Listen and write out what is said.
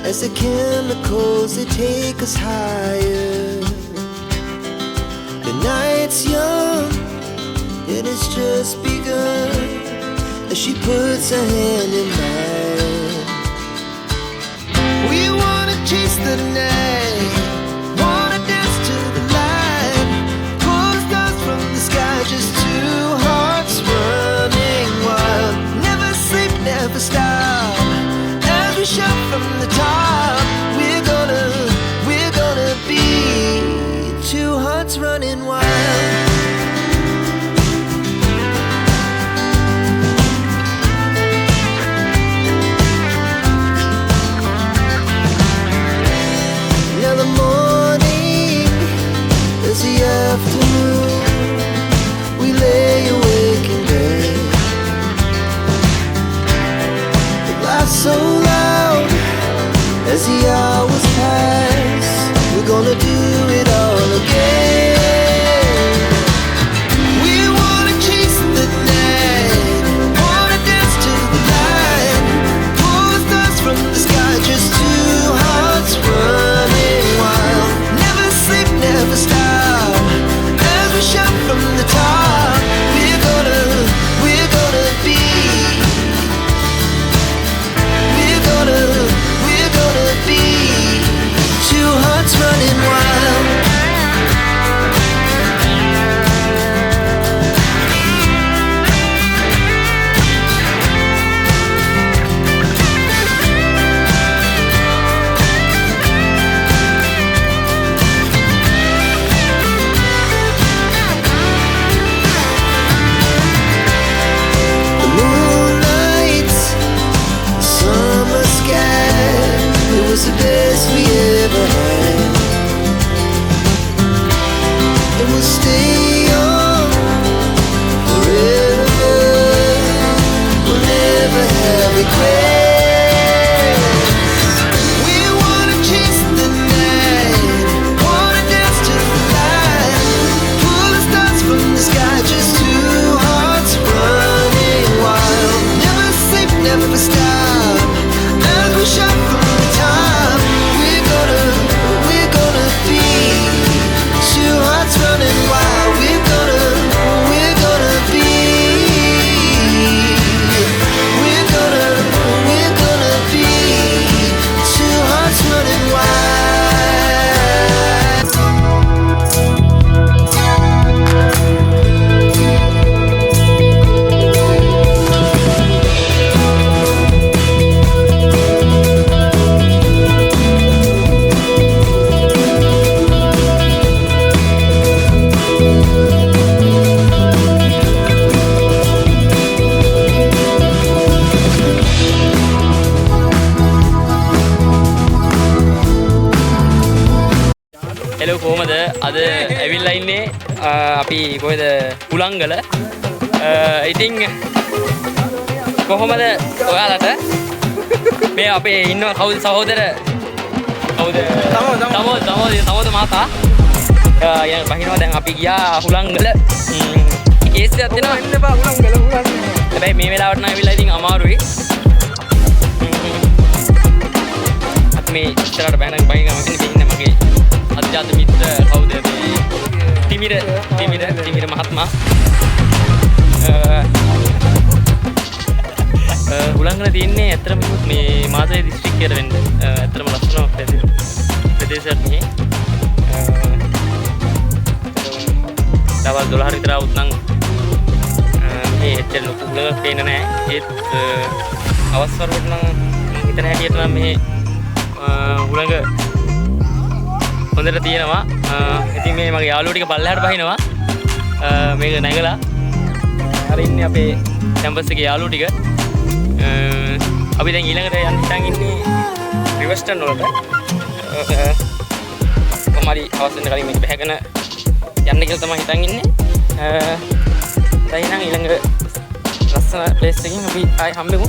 as the chemicals they take us higher. The night's young, it has just begun, as she puts her hand in mine. We wanna chase the night, wanna dance to the light, pull stars from the sky, just two hearts running wild. Never sleep, never stop, as we shout from the top. We're gonna be two hearts running wild. Now the morning is the afternoon, we lay awake in bed. The laughs so loud as the hours pass, we're gonna do it all again. We wanna chase the night, wanna dance to the light, pull the stars from the sky, just two hearts running wild. Never sleep, never stop, as we shout from the top. We're gonna be, we're gonna be two hearts running wild. The moonlight, the summer sky, it was the best we ever had. And we'll stay young forever, we'll never have regrets. We wanna chase the night, wanna dance to the light, pull the stars from the sky, just two hearts running wild. Never sleep, never stop, as we shout from the top. We're gonna be two hearts running wild. We're gonna be, we're gonna be two hearts running wild. Hello කොහමද අද ඇවිල්ලා ඉන්නේ අපි කොහෙද හුලංගල ඉතින් කොහමද ඔයාලට මේ අපේ ඉන්න කවුද සහෝදර කවුද තමෝද මාතා යන බහිනවා දැන් අපි ගියා හුලංගල කේස් එකක් දෙනවා ඉන්න බා හුලංගල හැබැයි මේ වෙලාවට නම් ඇවිල්ලා ඉතින් අමාරුයි අපි මේ ඉස්සරහට බෑනක් බහිනවා මම ඉන්නේ මගේ අධ්‍යාත්ම මිත්‍ර කවුද මේ තිමිර මහත්මයා හුලංගල තියෙන්නේ ඇත්තටම මේ මාතලේ දිස්ත්‍රික්කයට වෙන්න ඇත්තටම ලස්සන ප්‍රදේශයක් මෙහි දවල් 12 විතර આવුත් නම් මේ එච්චර ලොකු හුලඟක් පේන්නේ නැහැ ඒත් අවස්වරුවට නම් හිතන හැටියට නම් මේ හුලඟ හොඳට තියෙනවා ඉතින් මේ මගේ යාළුවෝ ටික පල්ලෙහාට බහිනවා මේක නැගලා හරි ඉන්නේ අපේ කැම්පස් එකේ යාළුවෝ ටික අපි දැන් ඊළඟට යන්න හිතන් ඉන්නේ රිවර්ස්ටන් වලට කොහමරි අවසන් කලින් මේක බහගෙන යන්න කියලා තමයි හිතන් ඉන්නේ දැන් ඊළඟ ලස්සන ප්ලේස් එකකින් අපි ආයෙ හම්බෙමු